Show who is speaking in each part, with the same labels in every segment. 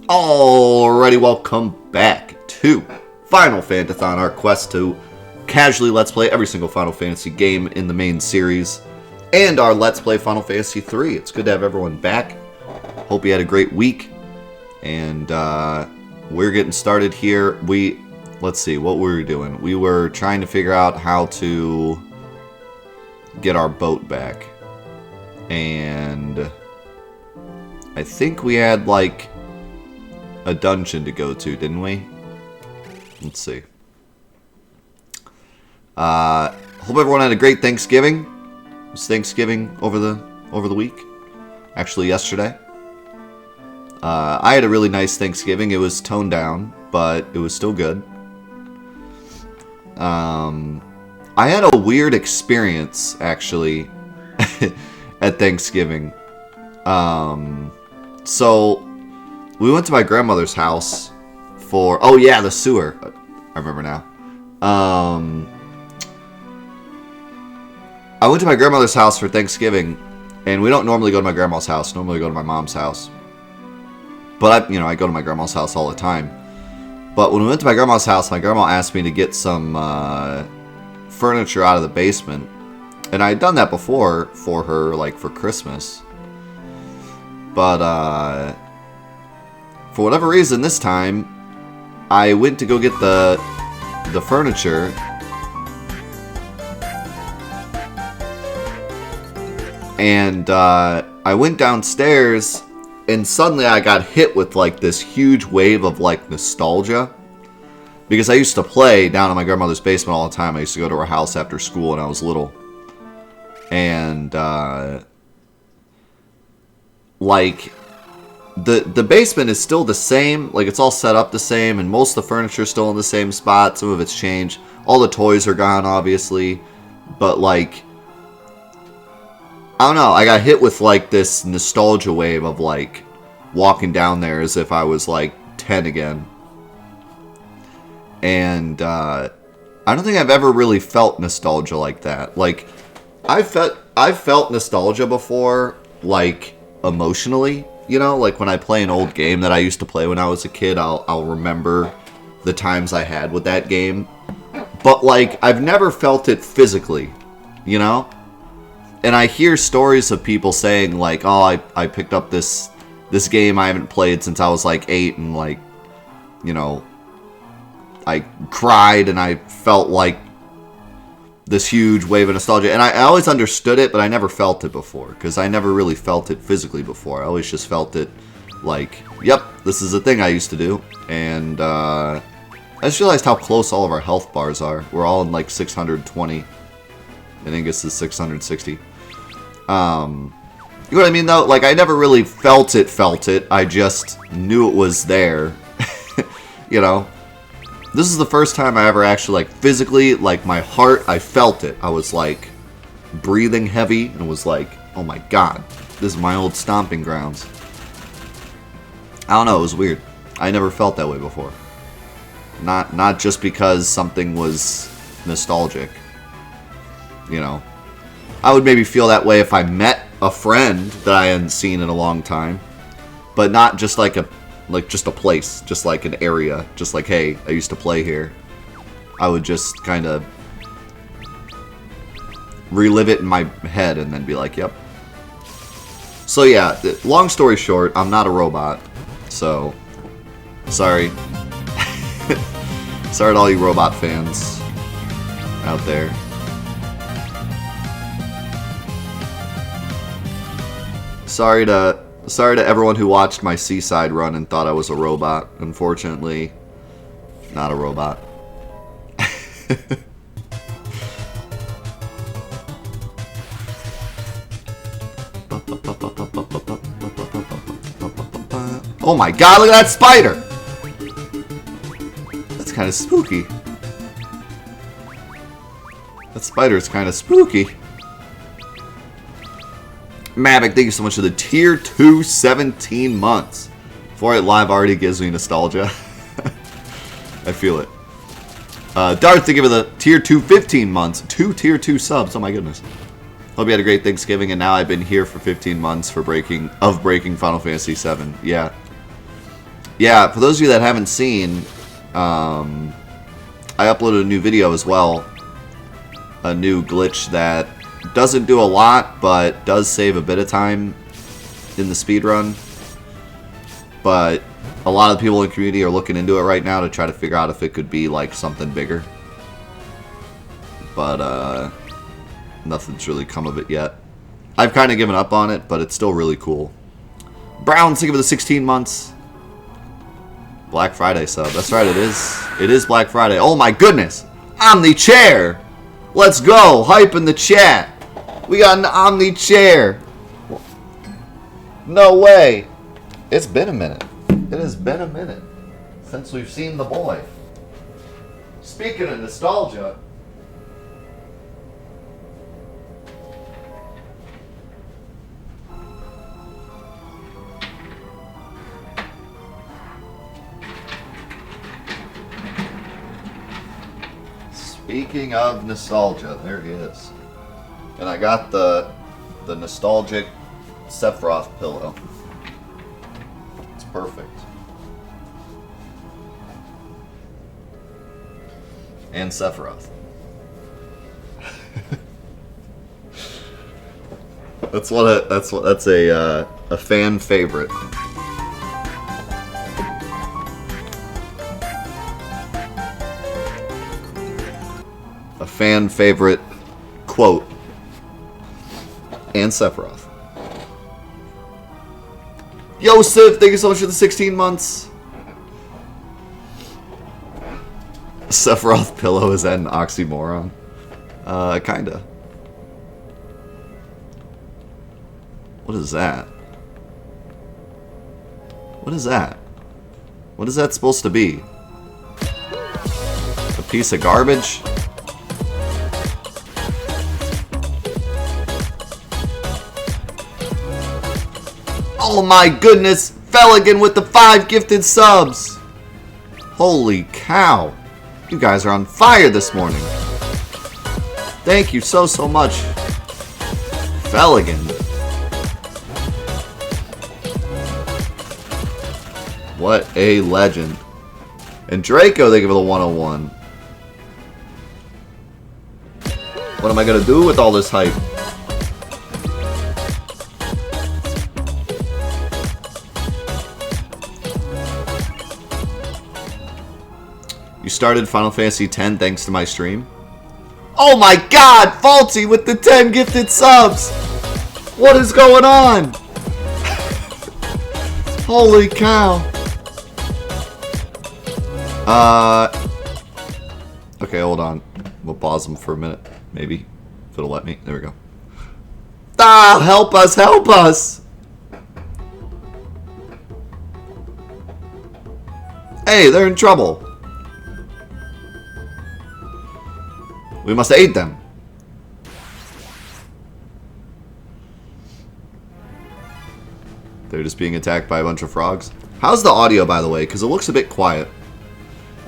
Speaker 1: Alrighty, welcome back to Final Fantathon, our quest to casually Let's Play every single Final Fantasy game in the main series, and our Let's Play Final Fantasy 3. It's good to have everyone back. Hope you had a great week, and we're getting started here. Let's see, what were we doing? We were trying to figure out how to get our boat back, and I think we had, like, a dungeon to go to, didn't we? Let's see. Hope everyone had a great Thanksgiving. It was Thanksgiving over the week. Actually, yesterday. I had a really nice Thanksgiving. It was toned down, but it was still good. I had a weird experience, actually, at Thanksgiving. So we went to my grandmother's house for... Oh, yeah, the sewer. I remember now. I went to my grandmother's house for Thanksgiving, and we don't normally go to my grandma's house. Normally go to my mom's house. But, I go to my grandma's house all the time. But when we went to my grandma's house, my grandma asked me to get some furniture out of the basement. And I had done that before for her, like, for Christmas. But, for whatever reason, this time, I went to go get the furniture. And, I went downstairs, and suddenly I got hit with, like, this huge wave of, like, nostalgia. Because I used to play down in my grandmother's basement all the time. I used to go to her house after school when I was little. And, like, the basement is still the same. Like, it's all set up the same, and most of the furniture is still in the same spot. Some of it's changed. All the toys are gone, obviously. But, like, I don't know. I got hit with, like, this nostalgia wave of, like, walking down there as if I was, like, 10 again. And, I don't think I've ever really felt nostalgia like that. Like, I've felt nostalgia before, like, emotionally. Like when I play an old game that I used to play when I was a kid, I'll remember the times I had with that game. But, like, I've never felt it physically, And I hear stories of people saying, like, oh, I picked up this game I haven't played since I was, like, 8, and, like, I cried and I felt, like, this huge wave of nostalgia. And I always understood it, but I never felt it before, because I never really felt it physically before. I always just felt it like, yep, this is a thing I used to do. And I just realized how close all of our health bars are. We're all in, like, 620. And Angus is 660. You know what I mean, though? Like, I never really felt it. I just knew it was there. This is the first time I ever actually, like, physically, like, my heart, I felt it. I was, like, breathing heavy, and was like, oh my god, this is my old stomping grounds. I don't know, it was weird. I never felt that way before. Not just because something was nostalgic. I would maybe feel that way if I met a friend that I hadn't seen in a long time. But not just like just a place, just like an area, just like, hey, I used to play here. I would just kind of relive it in my head and then be like, yep. So yeah, long story short, I'm not a robot, so sorry. Sorry to all you robot fans out there. Sorry to everyone who watched my Seaside run and thought I was a robot. Unfortunately, not a robot. Oh my god, look at that spider! That's kind of spooky. That spider's kind of spooky. Mavic, thank you so much for the Tier 2 17 months. 4-8 Live already gives me nostalgia. I feel it. Darth, thank you for the Tier 2 15 months. 2 Tier 2 subs. Oh my goodness. Hope you had a great Thanksgiving, and now I've been here for 15 months for breaking Final Fantasy VII. Yeah. yeah, for those of you that haven't seen, I uploaded a new video as well. A new glitch that doesn't do a lot, but does save a bit of time in the speedrun. But a lot of people in the community are looking into it right now to try to figure out if it could be like something bigger. But nothing's really come of it yet. I've kind of given up on it, but it's still really cool. Brown, think of the 16 months. Black Friday sub. That's right, it is. It is Black Friday. Oh my goodness! Omni chair! Let's go! Hype in the chat! We got an Omni chair! No way! It's been a minute. It has been a minute since we've seen the boy. Speaking of nostalgia... Speaking of nostalgia, there he is. And I got the nostalgic Sephiroth pillow. It's perfect. And Sephiroth. That's a fan favorite. Fan favorite quote and Sephiroth. Yosef, thank you so much for the 16 months. Sephiroth pillow, is that an oxymoron? Kinda. What is that? What is that? What is that supposed to be? A piece of garbage? Oh my goodness! Felligan with the 5 gifted subs! Holy cow! You guys are on fire this morning. Thank you so much. Felligan. What a legend. And Draco, they give it a 101. What am I gonna do with all this hype? You started Final Fantasy X thanks to my stream? Oh my god! Faulty with the 10 gifted subs! What is going on? Holy cow. Okay, hold on. We'll pause them for a minute. Maybe. If it'll let me. There we go. Ah! Help us! Help us! Hey, they're in trouble. We must aid them. They're just being attacked by a bunch of frogs. How's the audio, by the way? Because it looks a bit quiet.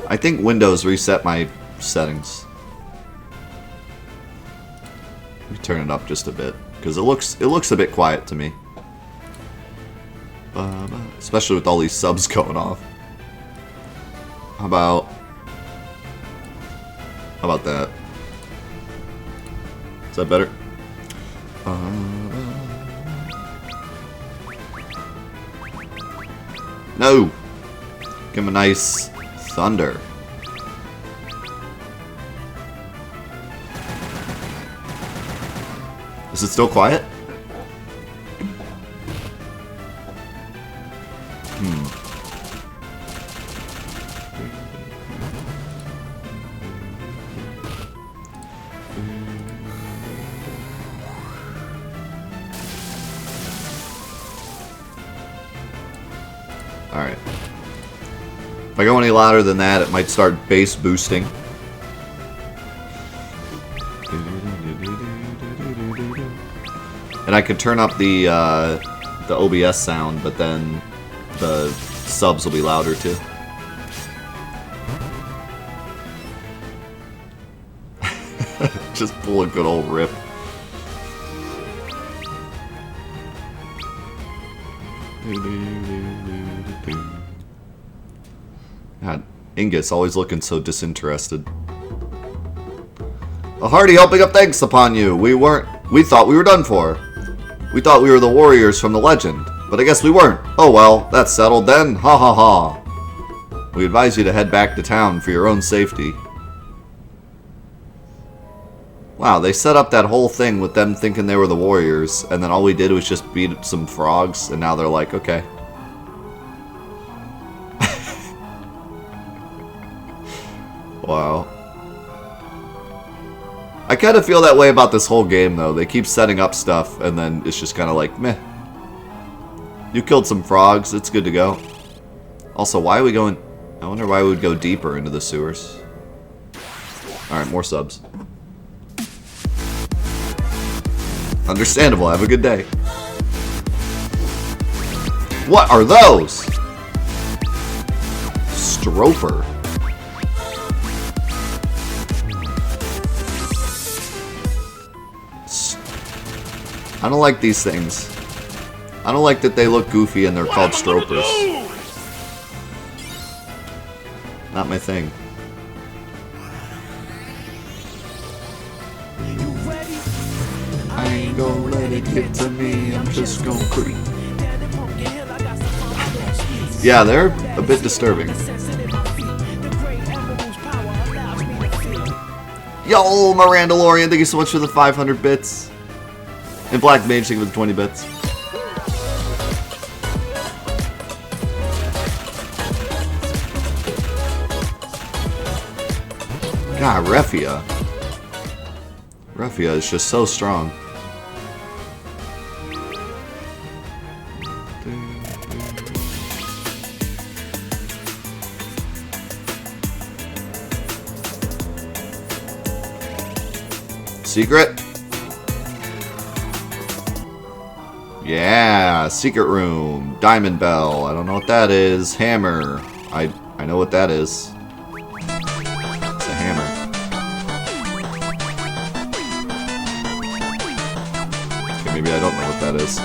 Speaker 1: I think Windows reset my settings. Let me turn it up just a bit, because it looks a bit quiet to me. Especially with all these subs going off. How about that? Is that better? No! Give him a nice thunder. Is it still quiet? Alright. If I go any louder than that, it might start bass boosting. And I could turn up the OBS sound, but then the subs will be louder too. Just pull a good old rip. God, Ingus always looking so disinterested. A hearty helping of thanks upon you. We thought we were done for. We thought we were the warriors from the legend, but I guess we weren't. Oh well, that's settled then. Ha ha ha. We advise you to head back to town for your own safety. Wow, they set up that whole thing with them thinking they were the warriors, and then all we did was just beat some frogs, and now they're like, okay. Wow. I kind of feel that way about this whole game, though. They keep setting up stuff, and then it's just kind of like, meh. You killed some frogs, it's good to go. Also, why are we going... I wonder why we would go deeper into the sewers. Alright, more subs. Understandable, have a good day. What are those? Stroper. I don't like these things. I don't like that they look goofy and they're called stropers. Not my thing. I ain't gonna let it get to me, I'm just gonna creep. Yeah, they're a bit disturbing. Yo, Mirandalorian, thank you so much for the 500 bits. And Black Mage, thank you for the 20 bits. God, Refia. Refia is just so strong. Secret? Yeah, secret room. Diamond bell. I don't know what that is. Hammer. I know what that is. It's a hammer. Okay, maybe I don't know what that is.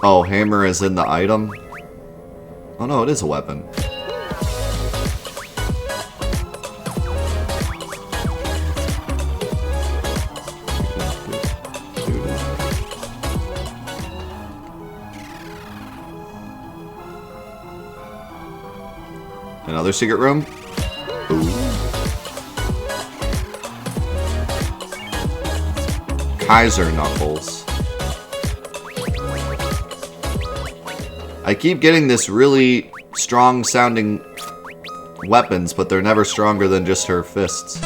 Speaker 1: Oh, hammer is in the item? Oh no, it is a weapon. Another secret room? Ooh. Kaiser Knuckles. I keep getting this really strong sounding weapons, but they're never stronger than just her fists.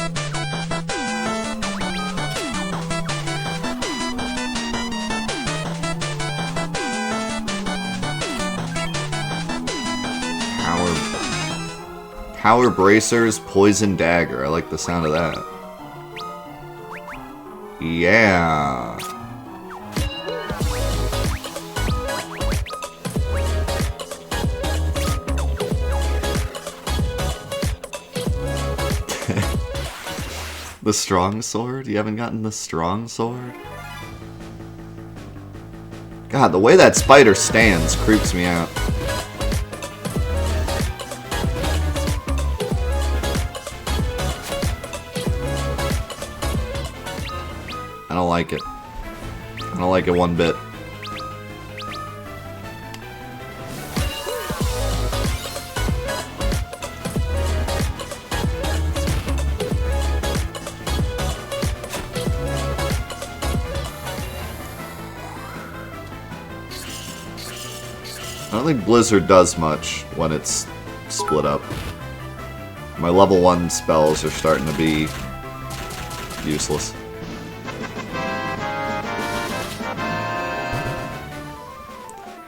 Speaker 1: Power bracers, poison dagger. I like the sound of that. Yeah. The strong sword? You haven't gotten the strong sword? God, the way that spider stands creeps me out. I don't like it. I don't like it one bit. I don't think Blizzard does much when it's split up. My level 1 spells are starting to be useless.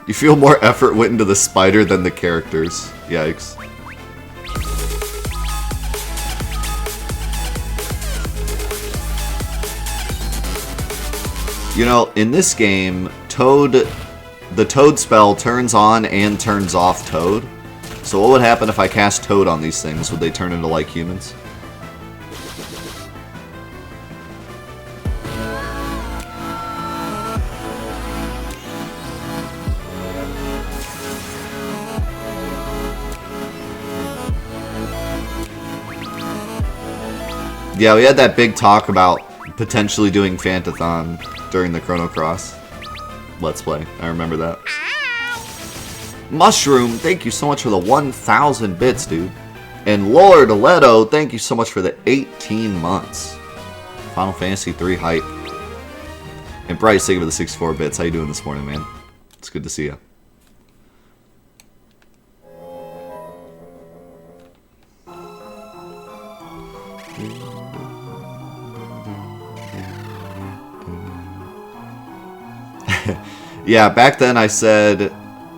Speaker 1: You feel more effort went into the spider than the characters. Yikes. You know, in this game, the Toad spell turns on and turns off Toad. So what would happen if I cast Toad on these things? Would they turn into like humans? Yeah, we had that big talk about potentially doing Fantathon during the Chrono Cross Let's Play. I remember that. Mushroom, thank you so much for the 1,000 bits, dude. And Lord Leto, thank you so much for the 18 months. Final Fantasy 3 hype. And Bryce, thank you for the 64 bits. How you doing this morning, man? It's good to see you. Yeah, back then I said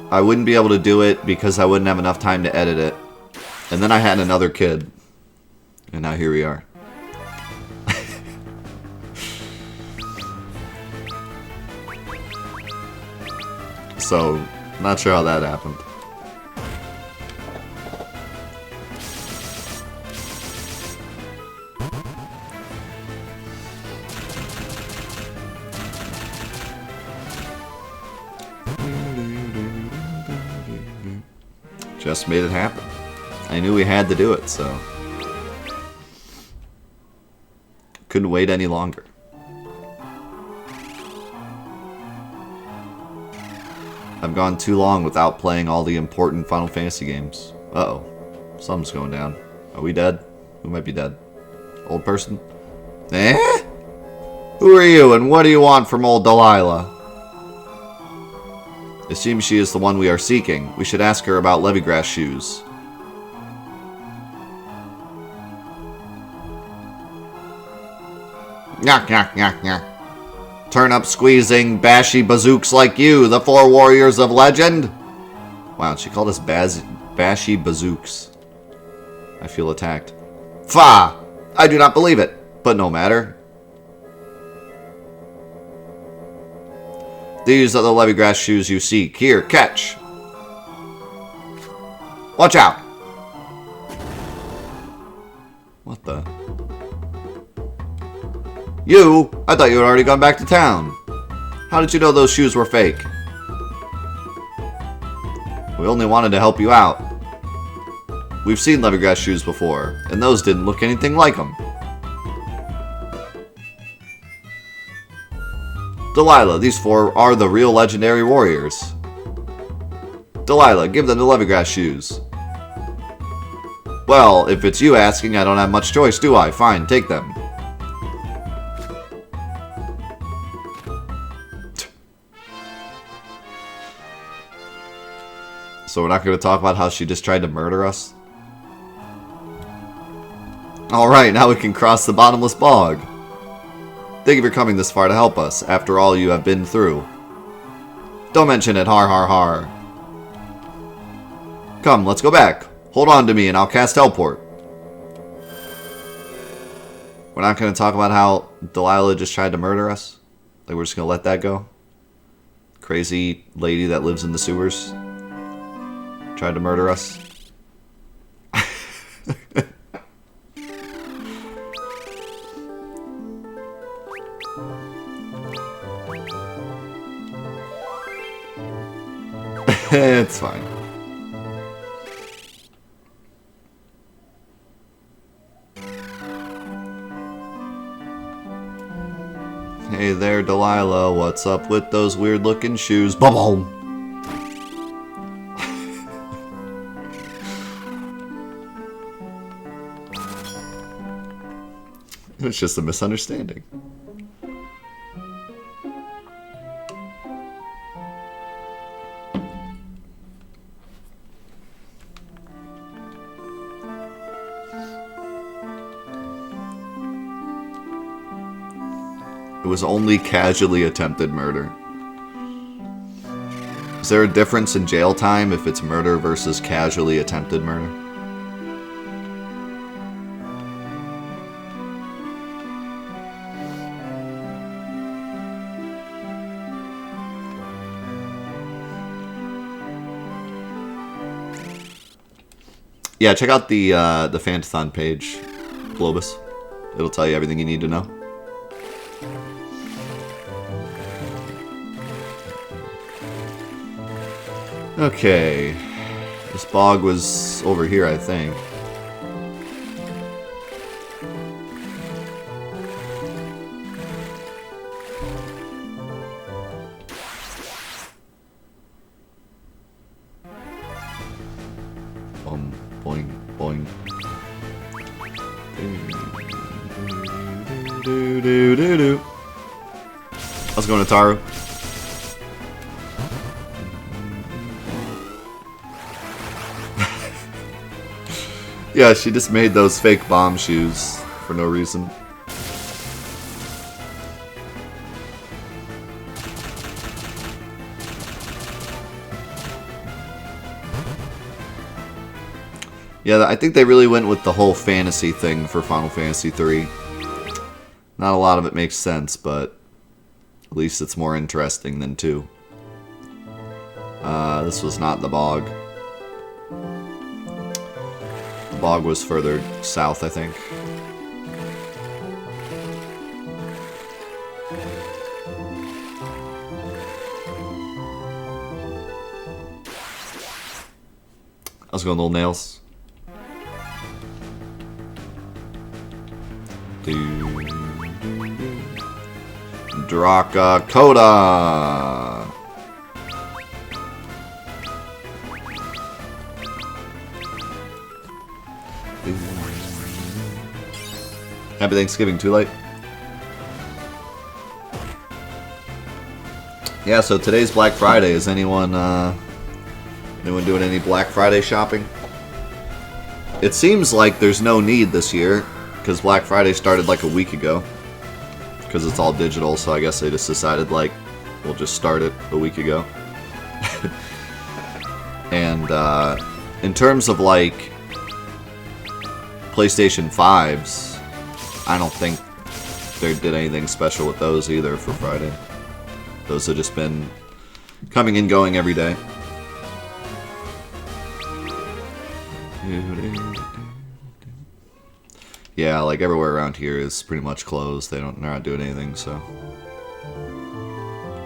Speaker 1: I wouldn't be able to do it because I wouldn't have enough time to edit it. And then I had another kid. And now here we are. So, not sure how that happened. Just made it happen. I knew we had to do it, so couldn't wait any longer. I've gone too long without playing all the important Final Fantasy games. Uh-oh. Something's going down. Are we dead? We might be dead. Old person? Eh? Who are you and what do you want from old Delilah? It seems she is the one we are seeking. We should ask her about Levygrass shoes. Knock, knock, knock, knock. Turnip-squeezing, bashy bazooks like you, the 4 warriors of legend? Wow, she called us bashy bazooks. I feel attacked. Fa! I do not believe it, but no matter. These are the Levygrass shoes you seek. Here, catch. Watch out. What the? You? I thought you had already gone back to town. How did you know those shoes were fake? We only wanted to help you out. We've seen Levygrass shoes before, and those didn't look anything like them. Delilah, these 4 are the real legendary warriors. Delilah, give them the Levygrass shoes. Well, if it's you asking, I don't have much choice, do I? Fine, take them. So we're not going to talk about how she just tried to murder us? Alright, now we can cross the bottomless bog. Thank you for coming this far to help us, after all you have been through. Don't mention it, har har har. Come, let's go back. Hold on to me and I'll cast teleport. We're not going to talk about how Delilah just tried to murder us? Like we're just going to let that go? Crazy lady that lives in the sewers tried to murder us? It's fine. Hey there, Delilah. What's up with those weird-looking shoes? Boom! It's just a misunderstanding. It was only casually attempted murder. Is there a difference in jail time if it's murder versus casually attempted murder? Yeah, check out the Fantathon page, Globus. It'll tell you everything you need to know. Okay, this bog was over here, I think. How's it going, Ataru? Yeah, she just made those fake bomb shoes for no reason. Yeah, I think they really went with the whole fantasy thing for Final Fantasy 3. Not a lot of it makes sense, but at least it's more interesting than 2. This was not the bog. The bog was further south, I think. How's it going, little nails? Draka Coda. Happy Thanksgiving, too late. Yeah, so today's Black Friday. Is anyone doing any Black Friday shopping? It seems like there's no need this year, because Black Friday started like a week ago. Because it's all digital, so I guess they just decided, like, we'll just start it a week ago. And in terms of, like, PlayStation 5s, I don't think they did anything special with those either for Friday. Those have just been coming and going every day. Yeah, like everywhere around here is pretty much closed. They're not doing anything, so.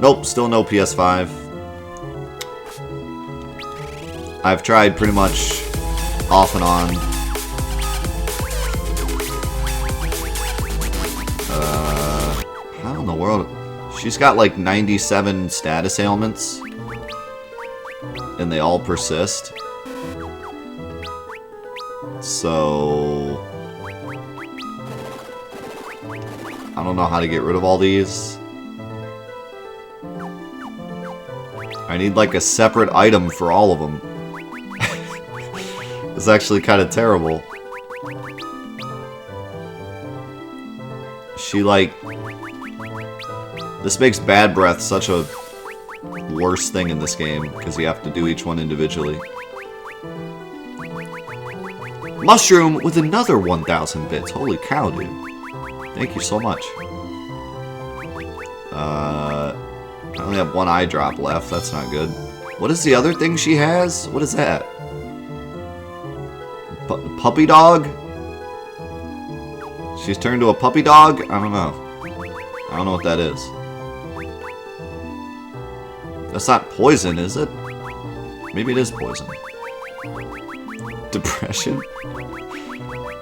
Speaker 1: Nope, still no PS5. I've tried pretty much off and on. How in the world? She's got like 97 status ailments, and they all persist. So I don't know how to get rid of all these. I need like a separate item for all of them. It's actually kind of terrible. She like... This makes bad breath such a worse thing in this game, because you have to do each one individually. Mushroom with another 1,000 bits. Holy cow, dude. Thank you so much. I only have one eye drop left. That's not good. What is the other thing she has? What is that? Puppy dog? She's turned to a puppy dog? I don't know. I don't know what that is. That's not poison, is it? Maybe it is poison. Depression?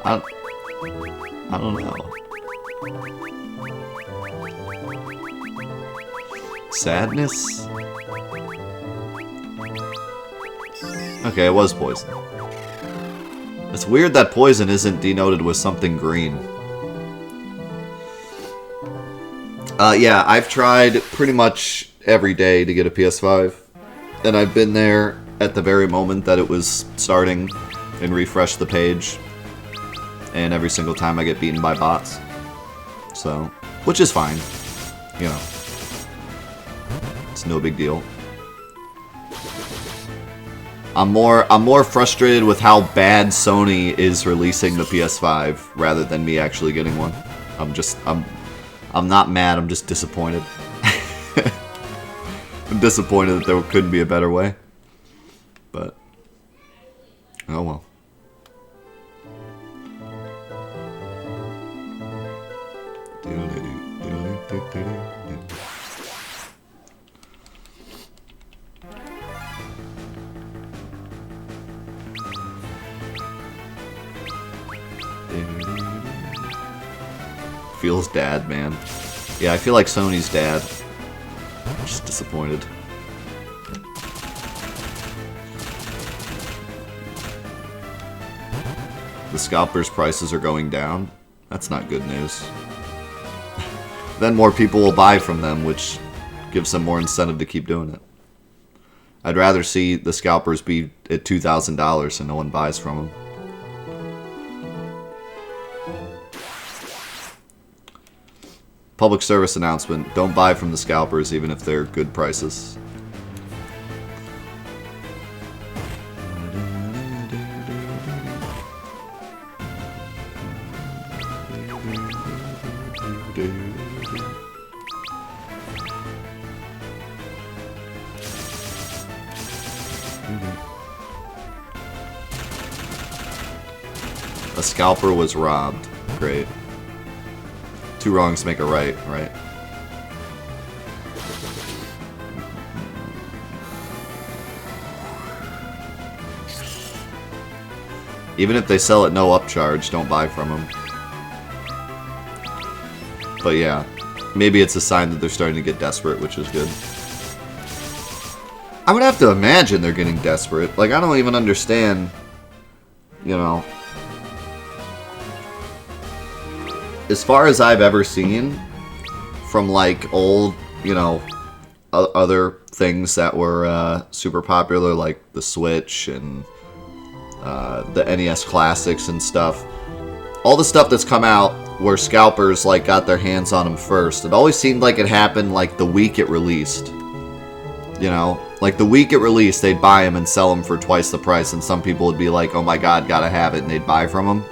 Speaker 1: I don't know. Sadness? Okay, it was poison. It's weird that poison isn't denoted with something green. Yeah, I've tried pretty much every day to get a PS5. And I've been there at the very moment that it was starting and refreshed the page. And every single time I get beaten by bots. So, which is fine. You know. It's no big deal. I'm more frustrated with how bad Sony is releasing the PS5 rather than me actually getting one. I'm not mad, I'm just disappointed. I'm disappointed that there couldn't be a better way. But oh well. Feels dad, man. Yeah, I feel like Sony's dad. I'm just disappointed. The scalpers' prices are going down. That's not good news. then more people will buy from them, which gives them more incentive to keep doing it. I'd rather see the scalpers be at $2,000 and no one buys from them. Public service announcement. Don't buy from the scalpers even if they're good prices. A scalper was robbed. Great. Two wrongs make a right, right? Even if they sell at no upcharge, don't buy from them. But yeah, maybe it's a sign that they're starting to get desperate, which is good. I would have to imagine they're getting desperate. Like, I don't even understand, you know. As far as I've ever seen from, like, old, you know, other things that were super popular, like the Switch and the NES Classics and stuff, all the stuff that's come out where scalpers, like, got their hands on them first, it always seemed like it happened, like, the week it released. You know? Like, the week it released, they'd buy them and sell them for twice the price, and some people would be like, oh my god, gotta have it, and they'd buy from them.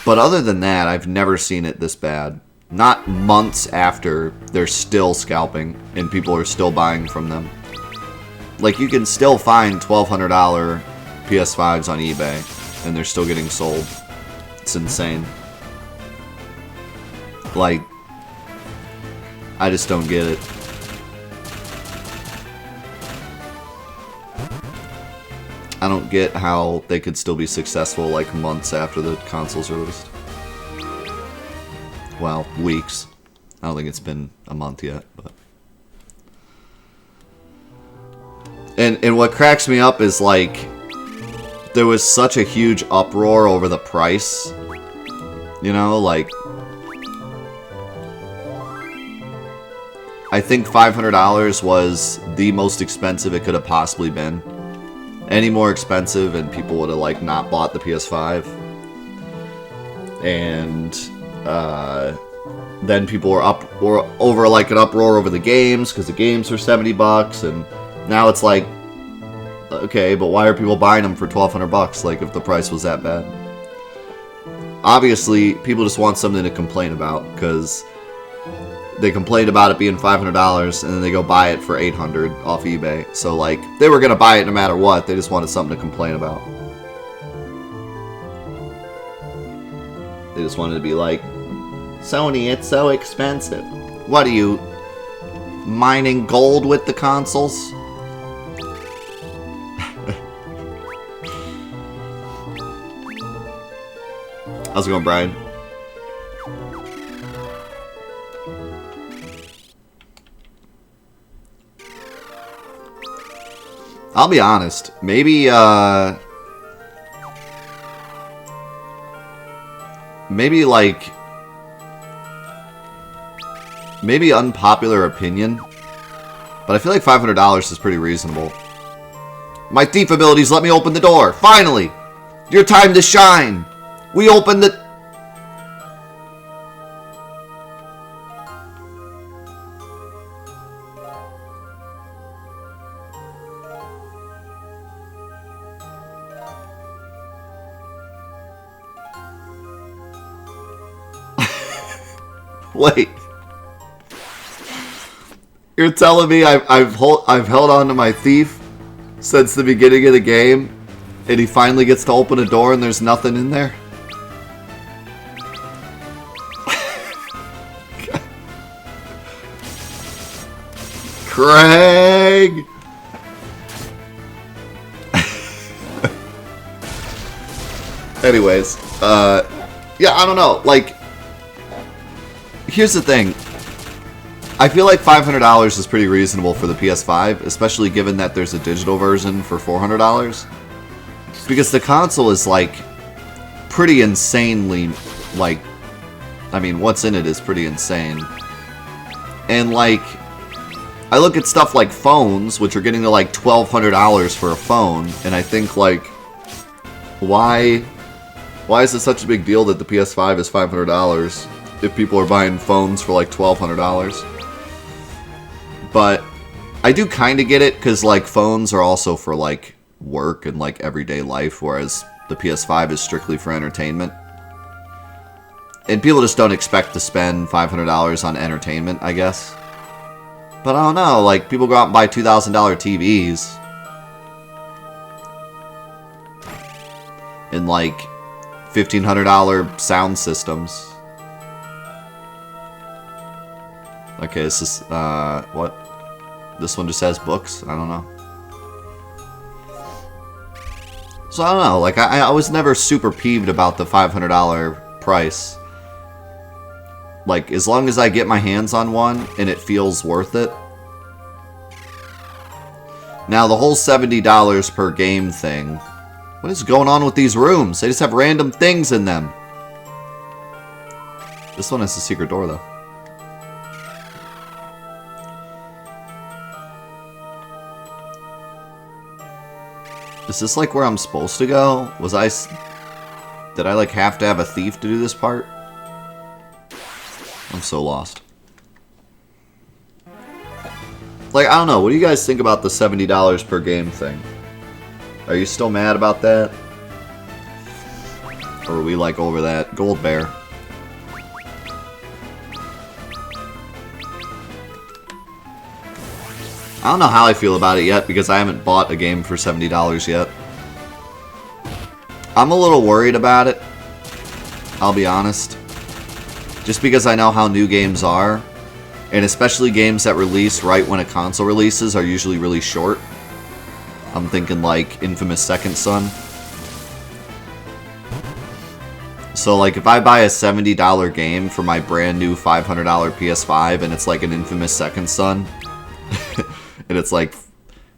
Speaker 1: But other than that, I've never seen it this bad. Not months after they're still scalping and people are still buying from them. Like, you can still find $1,200 PS5s on eBay and they're still getting sold. It's insane. Like, I just don't get it. I don't get how they could still be successful like months after the console's released. Well, weeks. I don't think it's been a month yet, but. And what cracks me up is, like, there was such a huge uproar over the price. You know, like, I think $500 was the most expensive it could have possibly been. Any more expensive and people would have, like, not bought the PS5. And then people were over like an uproar over the games because the games were $70, and now it's like, okay, but why are people buying them for $1,200? Like, if the price was that bad. Obviously, people just want something to complain about because they complained about it being $500 and then they go buy it for $800 off eBay. So, like, they were gonna buy it no matter what. They just wanted something to complain about. They just wanted to be like, Sony, it's so expensive. What are you, mining gold with the consoles? How's it going, Brian? I'll be honest, maybe unpopular opinion, but I feel like $500 is pretty reasonable. My thief abilities let me open the door. Finally! Your time to shine! We opened the... Wait. You're telling me I've held on to my thief since the beginning of the game, and he finally gets to open a door and there's nothing in there? Craig! Anyways, yeah, I don't know, like, here's the thing. I feel like $500 is pretty reasonable for the PS5, especially given that there's a digital version for $400. Because the console is, like, pretty insanely, like, I mean, what's in it is pretty insane. And, like, I look at stuff like phones, which are getting to, like, $1,200 for a phone, and I think, like, why is it such a big deal that the PS5 is $500 if people are buying phones for, like, $1,200? But I do kind of get it, because, like, phones are also for, like, work and, like, everyday life, whereas the PS5 is strictly for entertainment. And people just don't expect to spend $500 on entertainment, I guess. But I don't know, like, people go out and buy $2,000 TVs. And, like, $1,500 sound systems. Okay, this is, what? This one just has books? I don't know. So I don't know, like, I was never super peeved about the $500 price. Like, as long as I get my hands on one and it feels worth it. Now, the whole $70 per game thing. What is going on with these rooms? They just have random things in them. This one has a secret door, though. Is this, like, where I'm supposed to go? Did I, like, have to have a thief to do this part? I'm so lost. Like, I don't know. What do you guys think about the $70 per game thing? Are you still mad about that? Or are we, like, over that? Gold Bear. I don't know how I feel about it yet, because I haven't bought a game for $70 yet. I'm a little worried about it. I'll be honest. Just because I know how new games are, and especially games that release right when a console releases are usually really short. I'm thinking like Infamous Second Son. So like if I buy a $70 game for my brand new $500 PS5 and it's like an Infamous Second Son, and it's like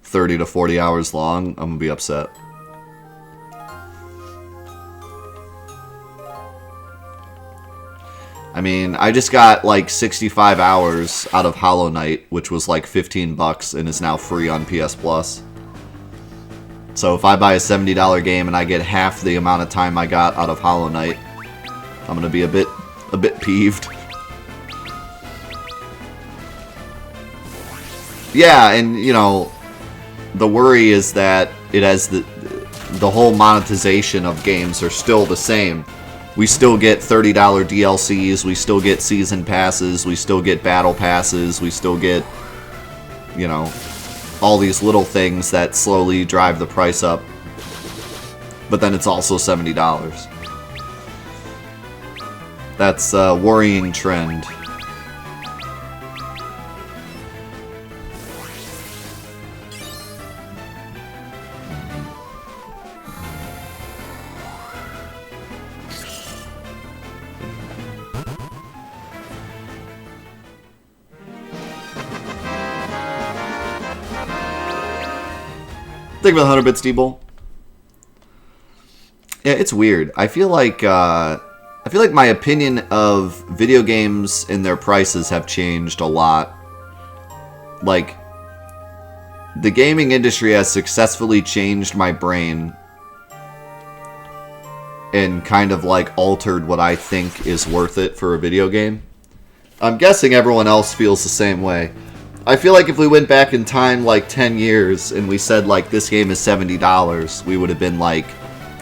Speaker 1: 30 to 40 hours long, I'm gonna be upset. I mean, I just got like 65 hours out of Hollow Knight, which was like $15 and is now free on PS Plus. So if I buy a $70 game and I get half the amount of time I got out of Hollow Knight, I'm gonna be a bit peeved. Yeah, and you know, the worry is that it has the whole monetization of games are still the same. We still get $30 DLCs, we still get season passes, we still get battle passes, we still get, you know, all these little things that slowly drive the price up. But then it's also $70. That's a worrying trend. Think about 100 bits, D-Bull. Yeah, it's weird. I feel like my opinion of video games and their prices have changed a lot. Like, the gaming industry has successfully changed my brain and kind of like altered what I think is worth it for a video game. I'm guessing everyone else feels the same way. I feel like if we went back in time like 10 years and we said like this game is $70, we would have been like,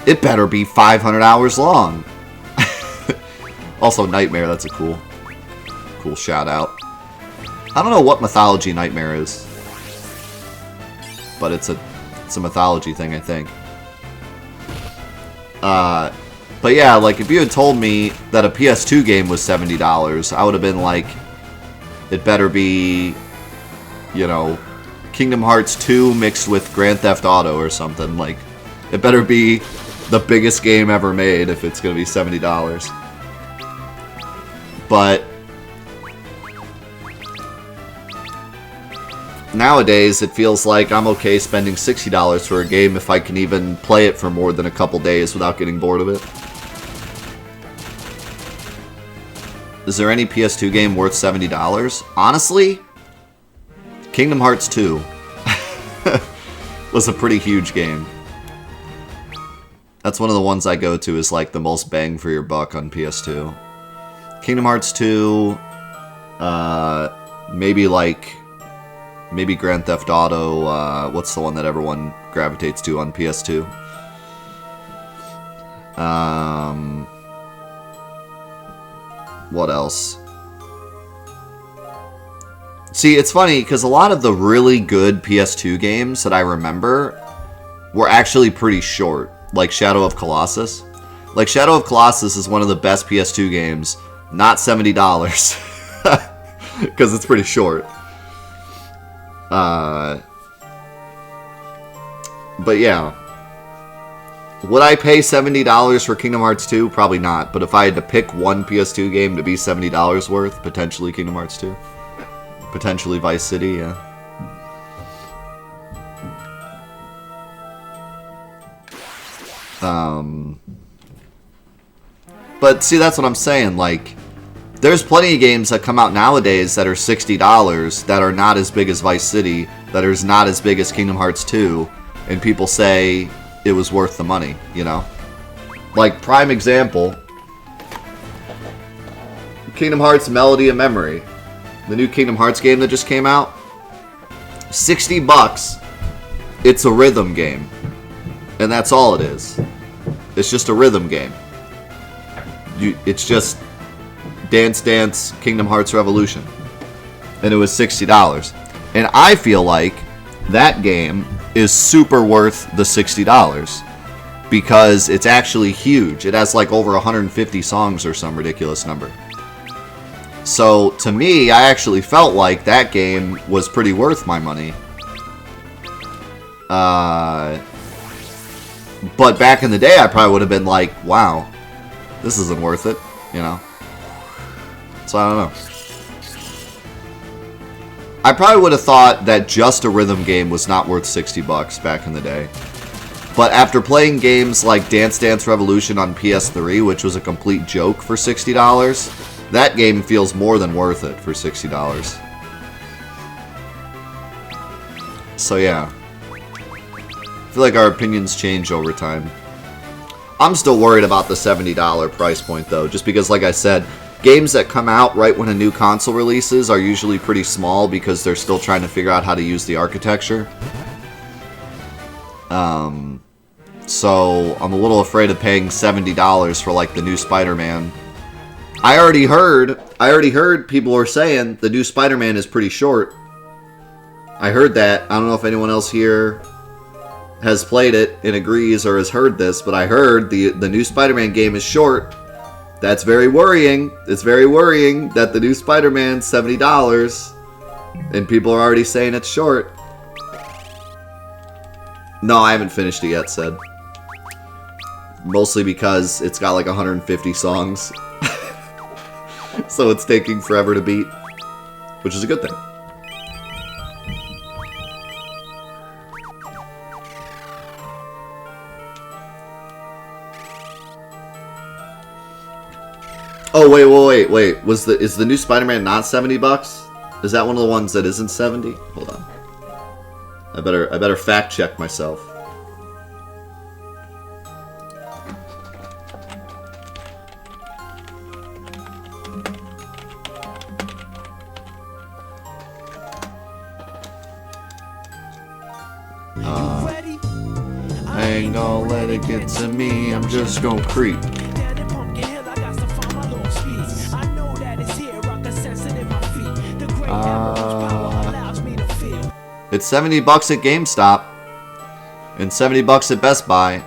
Speaker 1: it better be 500 hours long. Also Nightmare, that's a cool shout out. I don't know what Mythology Nightmare is, but it's a mythology thing, I think. But yeah, like if you had told me that a PS2 game was $70, I would have been like, it better be, you know, Kingdom Hearts 2 mixed with Grand Theft Auto or something. Like, it better be the biggest game ever made if it's going to be $70. But nowadays, it feels like I'm okay spending $60 for a game if I can even play it for more than a couple days without getting bored of it. Is there any PS2 game worth $70? Honestly, Kingdom Hearts 2 was a pretty huge game. That's one of the ones I go to is like the most bang for your buck on PS2. Kingdom Hearts 2, maybe Grand Theft Auto, what's the one that everyone gravitates to on PS2? What else? See, it's funny, because a lot of the really good PS2 games that I remember were actually pretty short. Like Shadow of Colossus. Like, Shadow of Colossus is one of the best PS2 games. Not $70. Because it's pretty short. But yeah. Would I pay $70 for Kingdom Hearts 2? Probably not. But if I had to pick one PS2 game to be $70 worth, potentially Kingdom Hearts 2. Potentially Vice City, yeah. But see, that's what I'm saying. Like, there's plenty of games that come out nowadays that are $60 that are not as big as Vice City, that are not as big as Kingdom Hearts 2, and people say it was worth the money, you know? Like, prime example, Kingdom Hearts Melody of Memory. The new Kingdom Hearts game that just came out. $60. It's a rhythm game. And that's all it is. It's just a rhythm game. It's just Dance Dance Kingdom Hearts Revolution. And it was $60. And I feel like that game is super worth the $60. Because it's actually huge. It has like over 150 songs or some ridiculous number. So, to me, I actually felt like that game was pretty worth my money. But back in the day, I probably would have been like, wow, this isn't worth it, you know? So, I don't know. I probably would have thought that just a rhythm game was not worth $60 back in the day. But after playing games like Dance Dance Revolution on PS3, which was a complete joke for $60, that game feels more than worth it for $60. So yeah. I feel like our opinions change over time. I'm still worried about the $70 price point though, just because, like I said, games that come out right when a new console releases are usually pretty small because they're still trying to figure out how to use the architecture. So I'm a little afraid of paying $70 for like the new Spider-Man. I already heard people were saying the new Spider-Man is pretty short. I heard that. I don't know if anyone else here has played it and agrees or has heard this, but I heard the new Spider-Man game is short. That's very worrying. It's very worrying that the new Spider-Man's $70 and people are already saying it's short. No, I haven't finished it yet, Sid. Mostly because it's got like 150 songs. So it's taking forever to beat, which is a good thing. Oh, wait. Is the new Spider-Man not $70? Is that one of the ones that isn't 70? Hold on. I better fact check myself. I ain't gonna let it get to me, I'm just gonna creep. It's $70 at GameStop and $70 at Best Buy.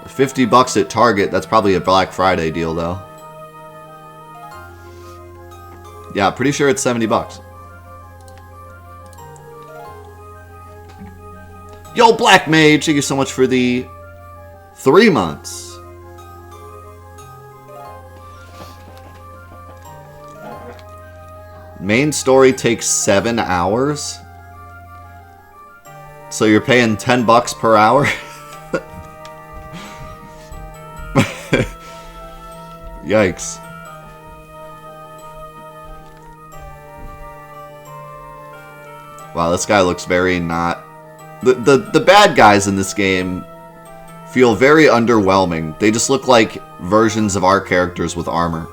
Speaker 1: $50 at Target. That's probably a Black Friday deal though. Yeah, pretty sure it's $70. Yo, Black Mage, thank you so much for the 3 months. Main story takes 7 hours. So you're paying $10 per hour? Yikes. Wow, this guy looks very not... The bad guys in this game feel very underwhelming. They just look like versions of our characters with armor.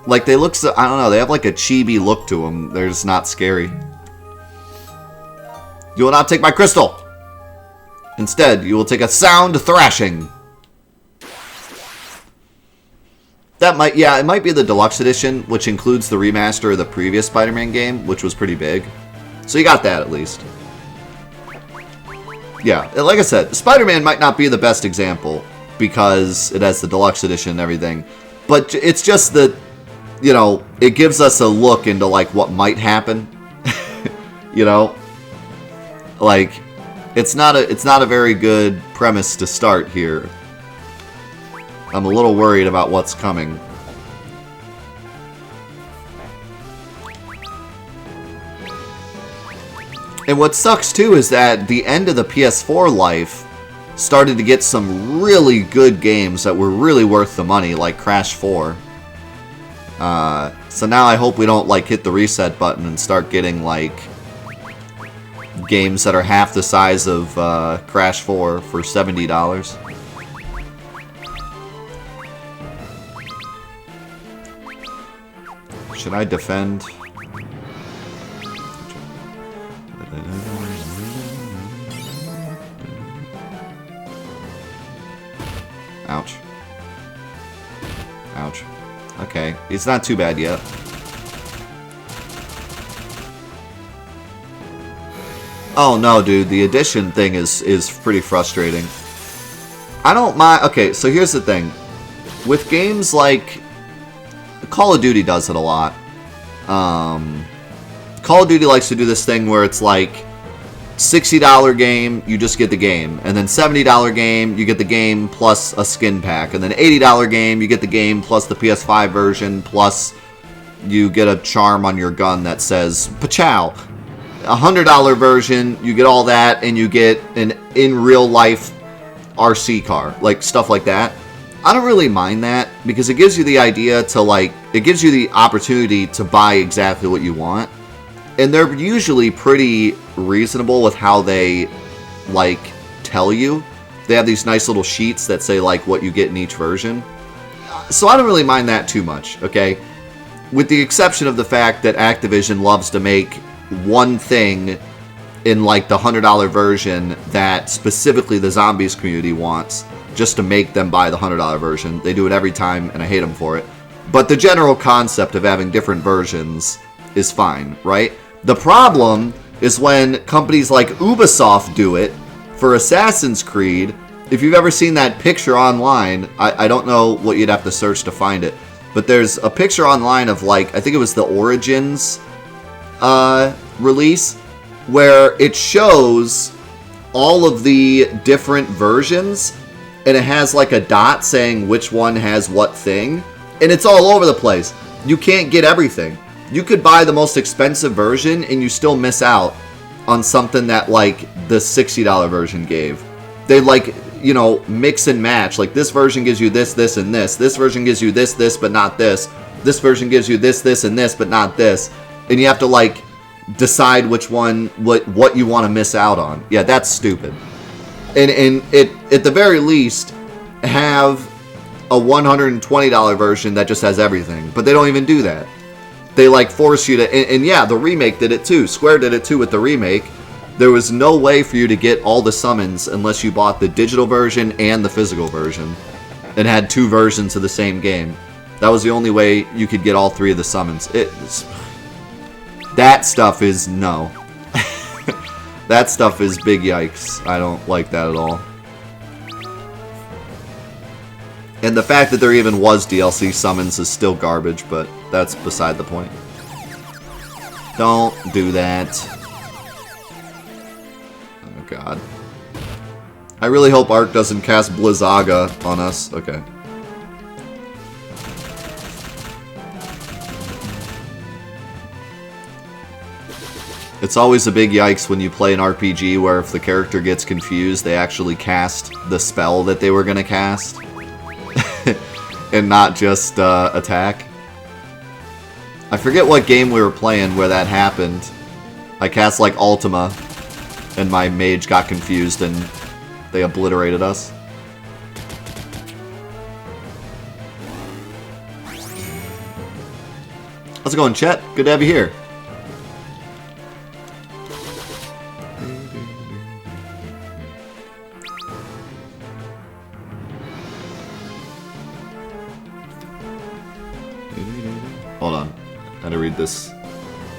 Speaker 1: Like, they look so... I don't know, they have like a chibi look to them. They're just not scary. You will not take my crystal! Instead, you will take a sound thrashing. That might... Yeah, it might be the deluxe edition, which includes the remaster of the previous Spider-Man game, which was pretty big. So you got that, at least. Yeah, like I said, Spider-Man might not be the best example because it has the deluxe edition and everything, but it's just that, you know, it gives us a look into, like, what might happen, you know? Like, it's not a very good premise to start here. I'm a little worried about what's coming. And what sucks, too, is that the end of the PS4 life started to get some really good games that were really worth the money, like Crash 4. So now I hope we don't, like, hit the reset button and start getting, like, games that are half the size of Crash 4 for $70. Should I defend? Ouch. Ouch. Okay, it's not too bad yet. Oh no, dude, the addition thing is pretty frustrating. I don't mind... Okay, so here's the thing. With games like... Call of Duty does it a lot. Call of Duty likes to do this thing where it's like... $60 game, you just get the game. And then $70 game, you get the game plus a skin pack. And then $80 game, you get the game plus the PS5 version, plus you get a charm on your gun that says Pachow. $100 version, you get all that, and you get an in real life RC car. Like, stuff like that. I don't really mind that, because it gives you the idea to, like, it gives you the opportunity to buy exactly what you want. And they're usually pretty reasonable with how they, like, tell you. They have these nice little sheets that say, like, what you get in each version. So I don't really mind that too much, okay? With the exception of the fact that Activision loves to make one thing in, like, the $100 version that specifically the zombies community wants, just to make them buy the $100 version. They do it every time, and I hate them for it. But the general concept of having different versions is fine, right? The problem is when companies like Ubisoft do it for Assassin's Creed. If you've ever seen that picture online, I don't know what you'd have to search to find it, but there's a picture online of, like, I think it was the Origins release, where it shows all of the different versions, and it has, like, a dot saying which one has what thing, and it's all over the place. You can't get everything. You could buy the most expensive version and you still miss out on something that, like, the $60 version gave. They, like, you know, mix and match. Like, this version gives you this, this, and this. This version gives you this, this, but not this. This version gives you this, this, and this, but not this. And you have to, like, decide which one, what you want to miss out on. Yeah, that's stupid. And it, at the very least, have a $120 version that just has everything. But they don't even do that. They, like, force you to... And yeah, the remake did it too. Square did it too with the remake. There was no way for you to get all the summons unless you bought the digital version and the physical version. And had two versions of the same game. That was the only way you could get all three of the summons. That stuff is no. That stuff is big yikes. I don't like that at all. And the fact that there even was DLC summons is still garbage, but that's beside the point. Don't do that. Oh god. I really hope Ark doesn't cast Blizzaga on us. Okay. It's always a big yikes when you play an RPG where if the character gets confused, they actually cast the spell that they were going to cast. And not just I forget what game we were playing where that happened. I cast like Ultima, and my mage got confused and they obliterated us. How's it going, Chet? Good to have you here. Hold on. Had to read this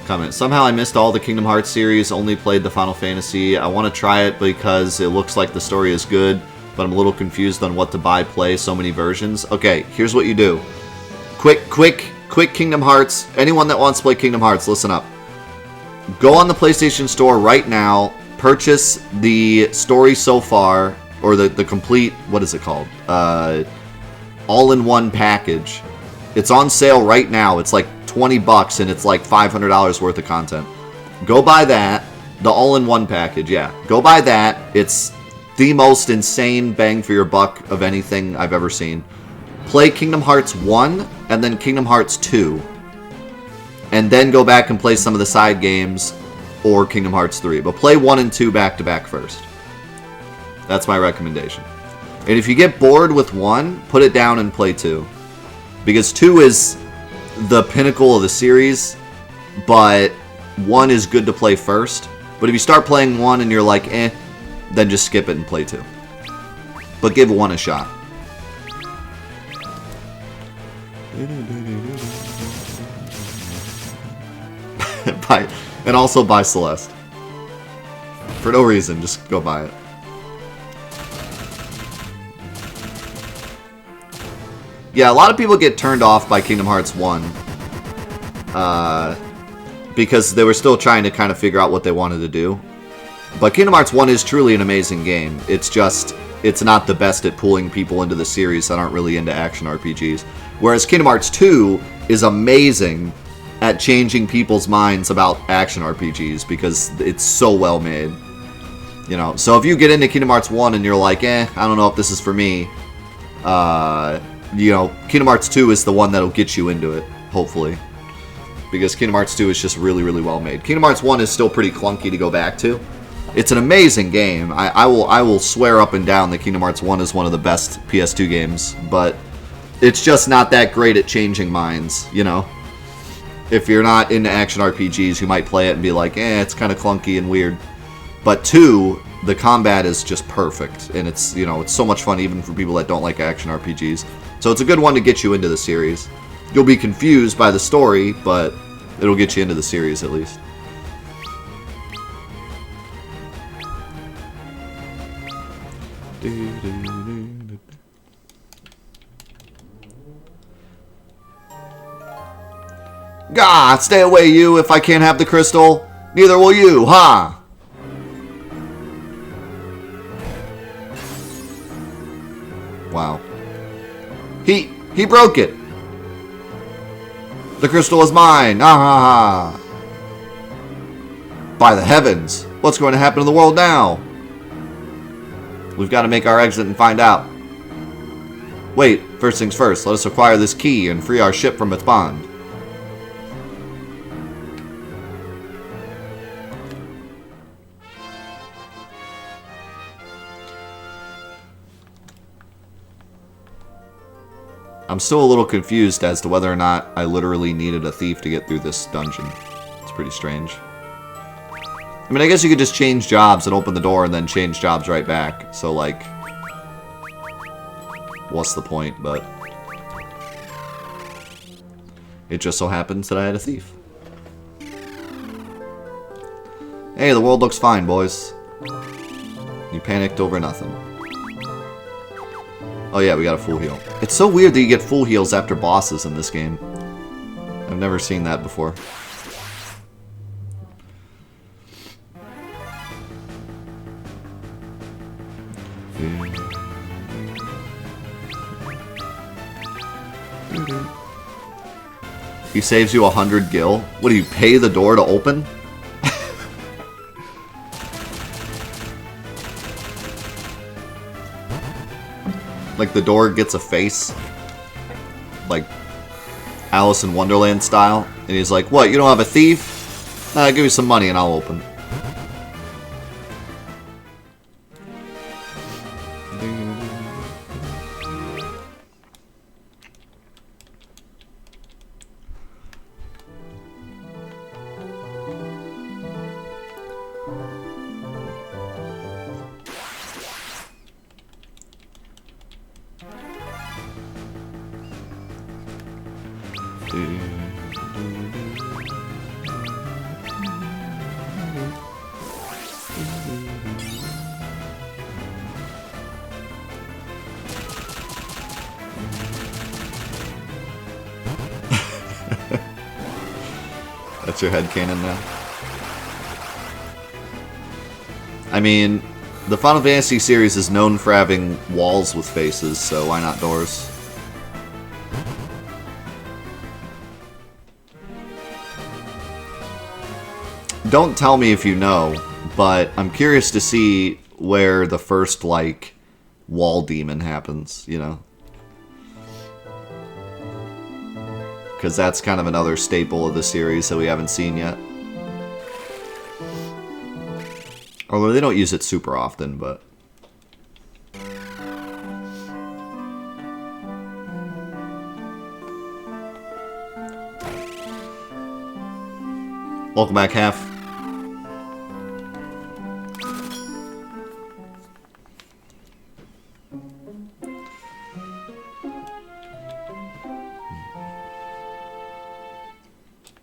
Speaker 1: comment. Somehow I missed all the Kingdom Hearts series, only played the Final Fantasy. I want to try it because it looks like the story is good, but I'm a little confused on what to buy, play, so many versions. Okay, here's what you do. Quick Kingdom Hearts. Anyone that wants to play Kingdom Hearts, listen up. Go on the PlayStation Store right now, purchase the story so far, or the complete, what is it called? All-in-one package. It's on sale right now. It's like $20 and it's like $500 worth of content. Go buy that. The all-in-one package, yeah. Go buy that. It's the most insane bang for your buck of anything I've ever seen. Play Kingdom Hearts 1 and then Kingdom Hearts 2. And then go back and play some of the side games or Kingdom Hearts 3. But play 1 and 2 back to back first. That's my recommendation. And if you get bored with 1, put it down and play 2. Because 2 is the pinnacle of the series, but 1 is good to play first. But if you start playing 1 and you're like, eh, then just skip it and play 2. But give 1 a shot. And also buy Celeste. For no reason, just go buy it. Yeah, a lot of people get turned off by Kingdom Hearts 1. Because they were still trying to kind of figure out what they wanted to do. But Kingdom Hearts 1 is truly an amazing game. It's just, it's not the best at pulling people into the series that aren't really into action RPGs. Whereas Kingdom Hearts 2 is amazing at changing people's minds about action RPGs because it's so well made. You know, so if you get into Kingdom Hearts 1 and you're like, eh, I don't know if this is for me, you know, Kingdom Hearts 2 is the one that'll get you into it, hopefully. Because Kingdom Hearts 2 is just really, really well made. Kingdom Hearts 1 is still pretty clunky to go back to. It's an amazing game. I will swear up and down that Kingdom Hearts 1 is one of the best PS2 games, but it's just not that great at changing minds, you know? If you're not into action RPGs, you might play it and be like, eh, it's kind of clunky and weird. But 2, the combat is just perfect, and it's, you know, it's so much fun even for people that don't like action RPGs. So it's a good one to get you into the series. You'll be confused by the story, but it'll get you into the series at least. Gah, stay away, you. If I can't have the crystal, neither will you, huh? Wow. He broke it. The crystal is mine. Ah ha ha. By the heavens. What's going to happen to the world now? We've got to make our exit and find out. Wait, first things first. Let us acquire this key and free our ship from its bond. I'm still a little confused as to whether or not I literally needed a thief to get through this dungeon. It's pretty strange. I mean, I guess you could just change jobs and open the door and then change jobs right back. So, like, what's the point? But it just so happens that I had a thief. Hey, the world looks fine, boys. You panicked over nothing. Oh yeah, we got a full heal. It's so weird that you get full heals after bosses in this game. I've never seen that before. He saves you 100 gil. What do you pay the door to open? Like the door gets a face, like Alice in Wonderland style, and he's like, "What? You don't have a thief? Give me some money and I'll open. That's your headcanon now. I mean, the Final Fantasy series is known for having walls with faces, so why not doors? Don't tell me if you know, but I'm curious to see where the first, like, wall demon happens, you know? Because that's kind of another staple of the series that we haven't seen yet. Although they don't use it super often, but... Welcome back, Half.